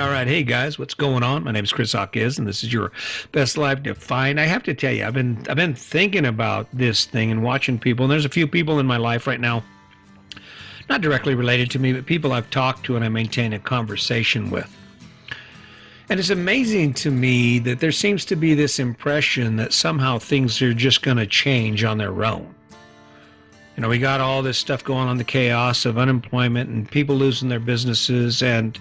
right. Hey guys, what's going on? My name is Chris Hawkes, and this is your best life defined. I have to tell you, I've been thinking about this thing and watching people, and there's a few people in my life right now, not directly related to me, but people I've talked to and I maintain a conversation with. And it's amazing to me that there seems to be this impression that somehow things are just going to change on their own. You know, we got all this stuff going on, the chaos of unemployment and people losing their businesses and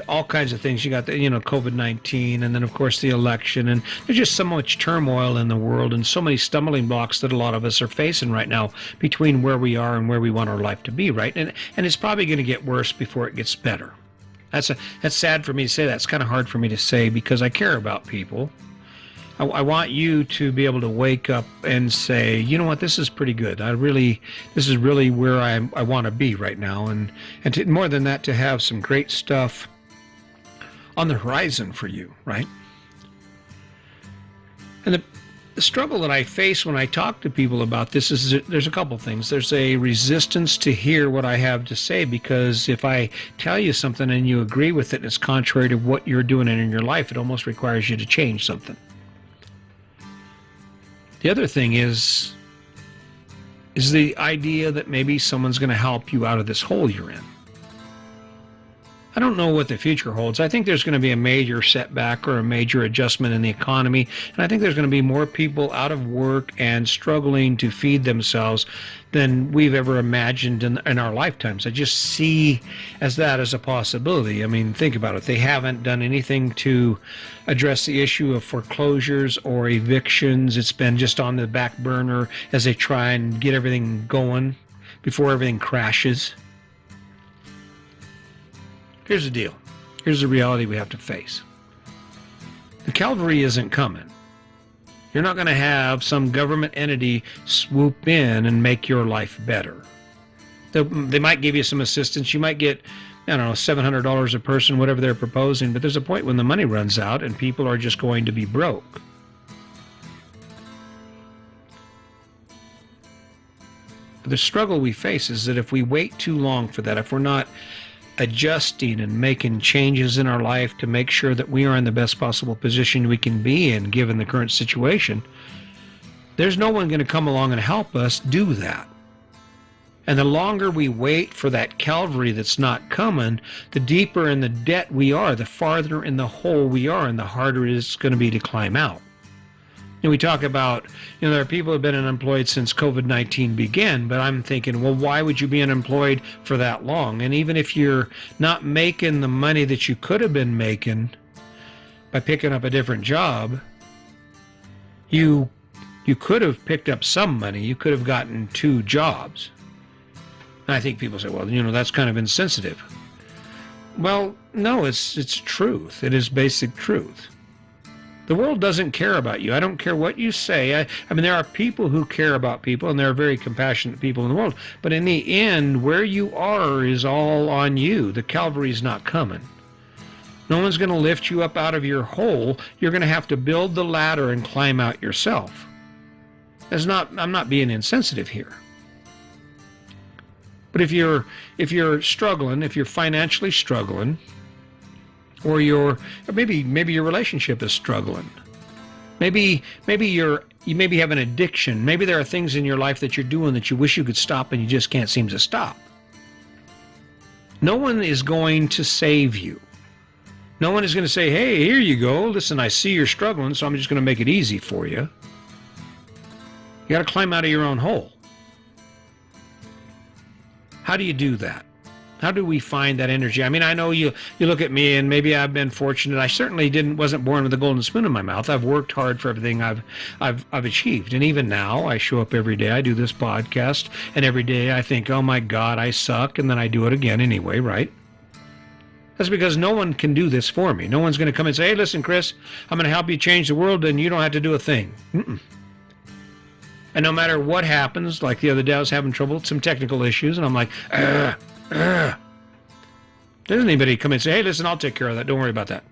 all kinds of things. You got the, COVID-19, and then of course the election, and there's just so much turmoil in the world and so many stumbling blocks that a lot of us are facing right now between where we are and where we want our life to be, right? And it's probably going to get worse before it gets better. That's sad for me to say that. It's kind of hard for me to say because I care about people. I want you to be able to wake up and say, you know what, this is pretty good. This is really where I want to be right now. And more than that, to have some great stuff on the horizon for you, right? And the struggle that I face when I talk to people about this is there's a couple things. There's a resistance to hear what I have to say, because if I tell you something and you agree with it and it's contrary to what you're doing in your life, it almost requires you to change something. The other thing is the idea that maybe someone's going to help you out of this hole you're in. I don't know what the future holds. I think there's going to be a major setback or a major adjustment in the economy, and I think there's going to be more people out of work and struggling to feed themselves than we've ever imagined in our lifetimes. I just see that as a possibility. I mean, think about it. They haven't done anything to address the issue of foreclosures or evictions. It's been just on the back burner as they try and get everything going before everything crashes. Here's the deal. Here's the reality we have to face. The Calvary isn't coming. You're not going to have some government entity swoop in and make your life better. They might give you some assistance. You might get, I don't know, $700 a person, whatever they're proposing, but there's a point when the money runs out and people are just going to be broke. But the struggle we face is that if we wait too long for that, if we're not adjusting and making changes in our life to make sure that we are in the best possible position we can be in given the current situation, there's no one going to come along and help us do that. And the longer we wait for that Calvary that's not coming, the deeper in the debt we are, the farther in the hole we are, and the harder it's going to be to climb out. And we talk about, there are people who have been unemployed since COVID-19 began, but I'm thinking, well, why would you be unemployed for that long? And even if you're not making the money that you could have been making by picking up a different job, you could have picked up some money. You could have gotten 2 jobs. And I think people say, well, that's kind of insensitive. Well, no, it's truth. It is basic truth. The world doesn't care about you. I don't care what you say. I mean, there are people who care about people, and there are very compassionate people in the world. But in the end, where you are is all on you. The Calvary's not coming. No one's going to lift you up out of your hole. You're going to have to build the ladder and climb out yourself. I'm not being insensitive here. But if you're struggling, if you're financially struggling, or maybe your relationship is struggling. Maybe you have an addiction. Maybe there are things in your life that you're doing that you wish you could stop and you just can't seem to stop. No one is going to save you. No one is going to say, hey, here you go. Listen, I see you're struggling, so I'm just going to make it easy for you. You got to climb out of your own hole. How do you do that? How do we find that energy? I mean, I know you look at me, and maybe I've been fortunate. I certainly wasn't born with a golden spoon in my mouth. I've worked hard for everything I've achieved. And even now, I show up every day. I do this podcast, and every day I think, oh my God, I suck, and then I do it again anyway, right? That's because no one can do this for me. No one's going to come and say, hey, listen, Chris, I'm going to help you change the world, and you don't have to do a thing. And no matter what happens, like the other day I was having trouble with some technical issues, and I'm like, doesn't anybody come and say, hey, listen, I'll take care of that. Don't worry about that.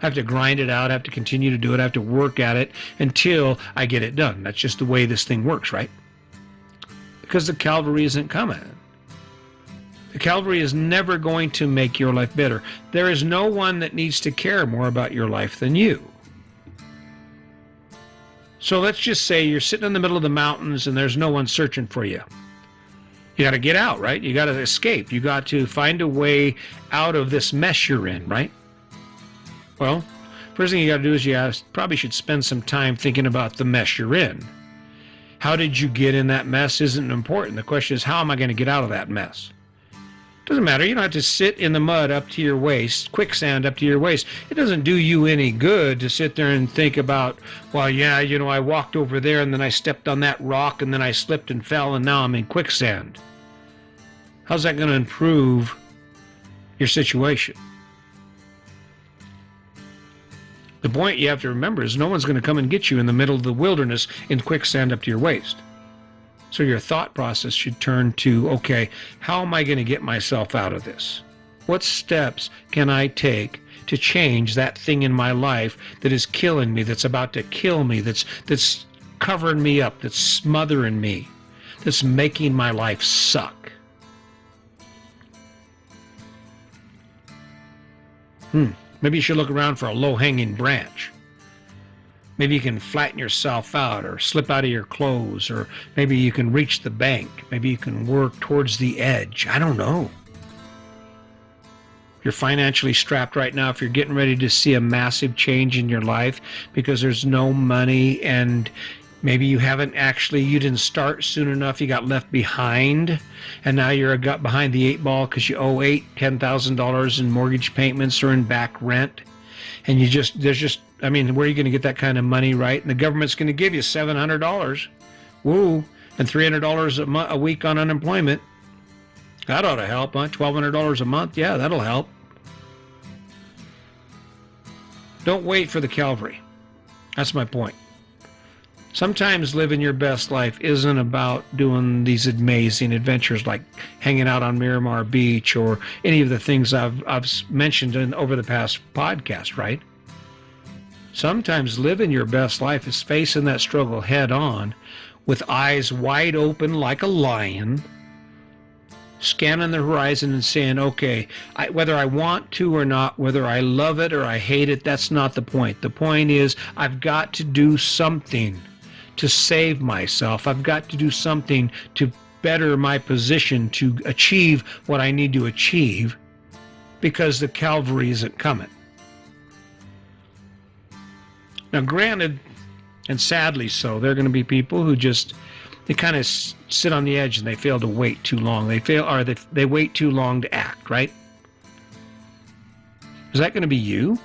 I have to grind it out. I have to continue to do it. I have to work at it until I get it done. That's just the way this thing works, right? Because the Calvary isn't coming. The Calvary is never going to make your life better. There is no one that needs to care more about your life than you. So let's just say you're sitting in the middle of the mountains and there's no one searching for you. You got to get out, right? You got to escape. You got to find a way out of this mess you're in, right? Well, first thing you got to do is you probably should spend some time thinking about the mess you're in. How did you get in that mess isn't important. The question is, how am I going to get out of that mess? Doesn't matter. You don't have to sit in the mud up to your waist, quicksand up to your waist. It doesn't do you any good to sit there and think about, well, yeah, I walked over there and then I stepped on that rock and then I slipped and fell and now I'm in quicksand. How's that going to improve your situation? The point you have to remember is no one's going to come and get you in the middle of the wilderness in quicksand up to your waist. So your thought process should turn to, okay, how am I going to get myself out of this? What steps can I take to change that thing in my life that is killing me, that's about to kill me, that's covering me up, that's smothering me, that's making my life suck? Maybe you should look around for a low-hanging branch. Maybe you can flatten yourself out or slip out of your clothes, or maybe you can reach the bank. Maybe you can work towards the edge. I don't know. If you're financially strapped right now, if you're getting ready to see a massive change in your life because there's no money and maybe you didn't start soon enough, you got left behind, and now you're got behind the 8 ball because you owe $10,000 in mortgage payments or in back rent. And where are you going to get that kind of money, right? And the government's going to give you $700, woo, and $300 a week on unemployment. That ought to help, huh? $1,200 a month, yeah, that'll help. Don't wait for the Calvary. That's my point. Sometimes living your best life isn't about doing these amazing adventures like hanging out on Miramar Beach or any of the things I've mentioned over the past podcast, right? Sometimes living your best life is facing that struggle head on with eyes wide open like a lion, scanning the horizon and saying, okay, whether I want to or not, whether I love it or I hate it, that's not the point. The point is I've got to do something to save myself. I've got to do something to better my position to achieve what I need to achieve because the Calvary isn't coming. Now, granted, and sadly so, there are going to be people who they kind of sit on the edge and they fail to wait too long. They wait too long to act, right? Is that going to be you?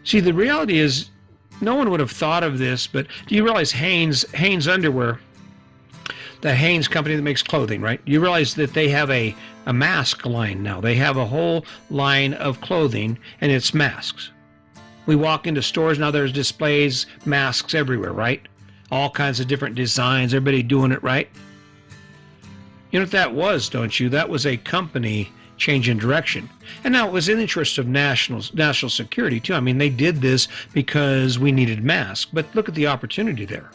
See, the reality is, no one would have thought of this, but do you realize Hanes Underwear, the Hanes company that makes clothing, right? You realize that they have a mask line now. They have a whole line of clothing, and it's masks. We walk into stores now, there's displays, masks everywhere, right? All kinds of different designs, everybody doing it, right? You know what that was, don't you? That was a company changing direction. And now it was in the interest of national security too. I mean, they did this because we needed masks, but look at the opportunity there.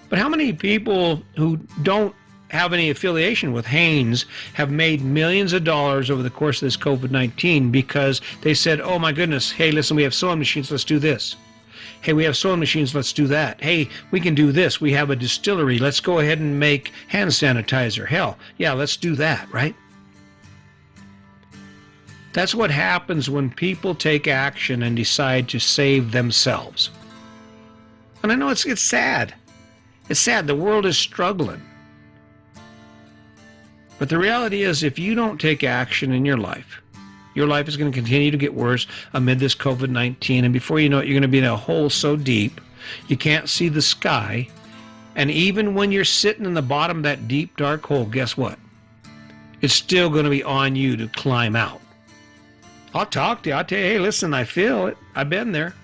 But how many people who don't have any affiliation with Hanes have made millions of dollars over the course of this COVID-19 because they said, oh my goodness, hey, listen, we have sewing machines, let's do this. Hey, we have sewing machines, let's do that. Hey, we can do this. We have a distillery, let's go ahead and make hand sanitizer. Hell, yeah, let's do that, right? That's what happens when people take action and decide to save themselves. And I know it's sad. It's sad. The world is struggling. But the reality is, if you don't take action in your life is going to continue to get worse amid this COVID-19. And before you know it, you're going to be in a hole so deep, you can't see the sky. And even when you're sitting in the bottom of that deep, dark hole, guess what? It's still going to be on you to climb out. I'll talk to you. I'll tell you, hey, listen, I feel it. I've been there.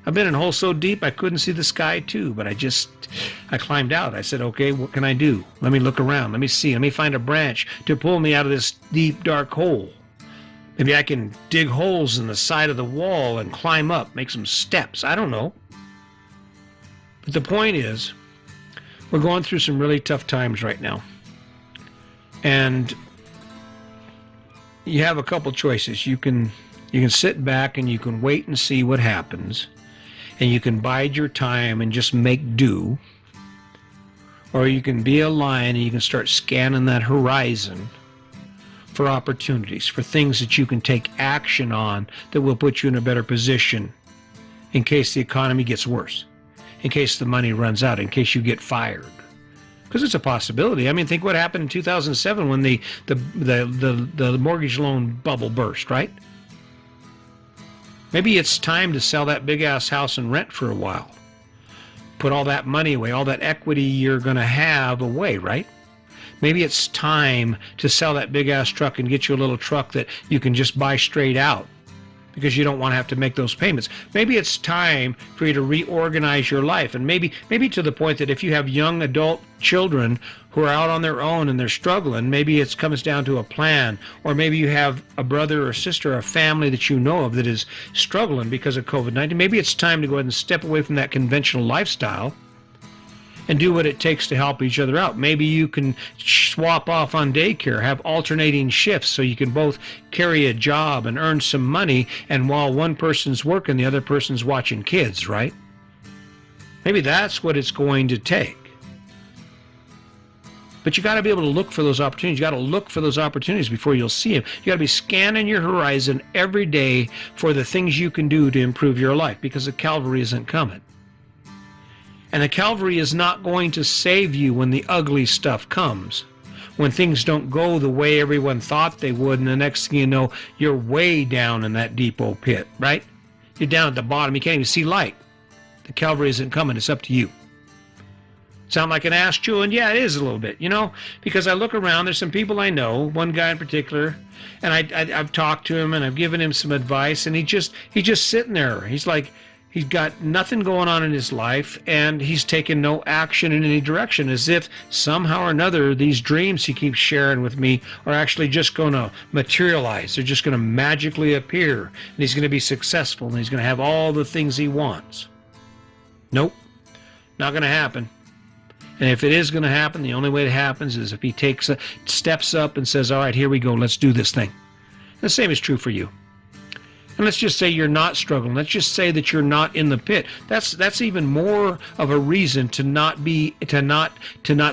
I've been in holes so deep I couldn't see the sky too, but I climbed out. I said, okay, what can I do? Let me look around. Let me see. Let me find a branch to pull me out of this deep, dark hole. Maybe I can dig holes in the side of the wall and climb up, make some steps. I don't know. But the point is, we're going through some really tough times right now. And you have a couple choices. You can sit back and you can wait and see what happens, and you can bide your time and just make do, or you can be a lion and you can start scanning that horizon for opportunities, for things that you can take action on that will put you in a better position in case the economy gets worse, in case the money runs out, in case you get fired. Because it's a possibility. I mean, think what happened in 2007 when the mortgage loan bubble burst, right? Maybe it's time to sell that big-ass house and rent for a while. Put all that money away, all that equity you're going to have away, right? Maybe it's time to sell that big-ass truck and get you a little truck that you can just buy straight out because you don't want to have to make those payments. Maybe it's time for you to reorganize your life, and maybe to the point that if you have young adult children who are out on their own and they're struggling, maybe it comes down to a plan, or maybe you have a brother or sister or a family that you know of that is struggling because of COVID-19. Maybe it's time to go ahead and step away from that conventional lifestyle and do what it takes to help each other out. Maybe you can swap off on daycare, have alternating shifts so you can both carry a job and earn some money, and while one person's working, the other person's watching kids, right? Maybe that's what it's going to take. But you got to be able to look for those opportunities. You got to look for those opportunities before you'll see them. You got to be scanning your horizon every day for the things you can do to improve your life, because the Calvary isn't coming. And the Calvary is not going to save you when the ugly stuff comes, when things don't go the way everyone thought they would, and the next thing you know, you're way down in that deep old pit, right? You're down at the bottom. You can't even see light. The Calvary isn't coming. It's up to you. Sound like an ass chewing? Yeah, it is a little bit, because I look around. There's some people I know, one guy in particular, and I've talked to him and I've given him some advice, and he's just sitting there. He's like, he's got nothing going on in his life, and he's taken no action in any direction, as if somehow or another these dreams he keeps sharing with me are actually just going to materialize. They're just going to magically appear, and he's going to be successful, and he's going to have all the things he wants. Nope, not going to happen. And if it is going to happen, the only way it happens is if he steps up and says, all right, here we go, let's do this thing. The same is true for you. And let's just say you're not struggling. Let's just say that you're not in the pit. That's even more of a reason to not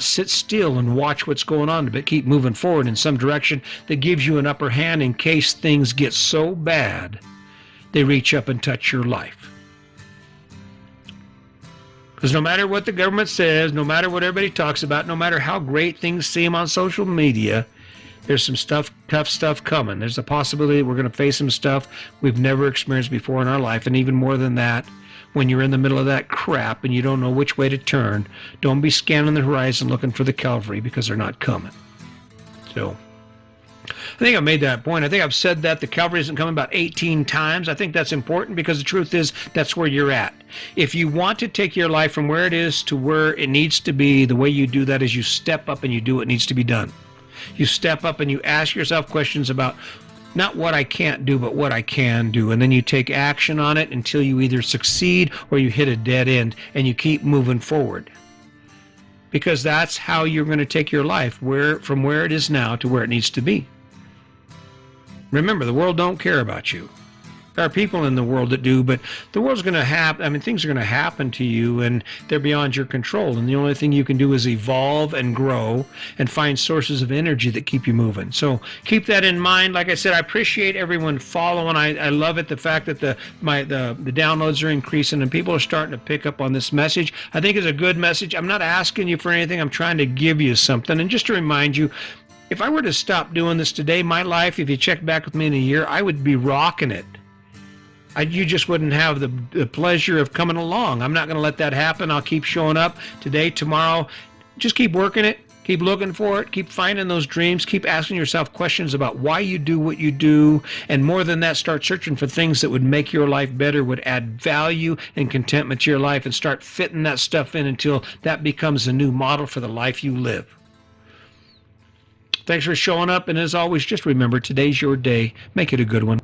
sit still and watch what's going on, but keep moving forward in some direction that gives you an upper hand in case things get so bad they reach up and touch your life. Because no matter what the government says, no matter what everybody talks about, no matter how great things seem on social media, there's some tough stuff coming. There's a possibility we're going to face some stuff we've never experienced before in our life. And even more than that, when you're in the middle of that crap and you don't know which way to turn, don't be scanning the horizon looking for the Calvary, because they're not coming. So I think I made that point. I think I've said that the Calvary isn't coming about 18 times. I think that's important, because the truth is that's where you're at. If you want to take your life from where it is to where it needs to be, the way you do that is you step up and you do what needs to be done. You step up and you ask yourself questions about not what I can't do, but what I can do. And then you take action on it until you either succeed or you hit a dead end, and you keep moving forward. Because that's how you're going to take your life from where it is now to where it needs to be. Remember, the world don't care about you. There are people in the world that do, but the world's going to happen. Things are going to happen to you, and they're beyond your control. And the only thing you can do is evolve and grow and find sources of energy that keep you moving. So keep that in mind. Like I said, I appreciate everyone following. I love it, the fact that the downloads are increasing and people are starting to pick up on this message. I think it's a good message. I'm not asking you for anything. I'm trying to give you something. And just to remind you, if I were to stop doing this today, my life, if you check back with me in a year, I would be rocking it. You just wouldn't have the pleasure of coming along. I'm not going to let that happen. I'll keep showing up today, tomorrow. Just keep working it. Keep looking for it. Keep finding those dreams. Keep asking yourself questions about why you do what you do. And more than that, start searching for things that would make your life better, would add value and contentment to your life, and start fitting that stuff in until that becomes a new model for the life you live. Thanks for showing up. And as always, just remember, today's your day. Make it a good one.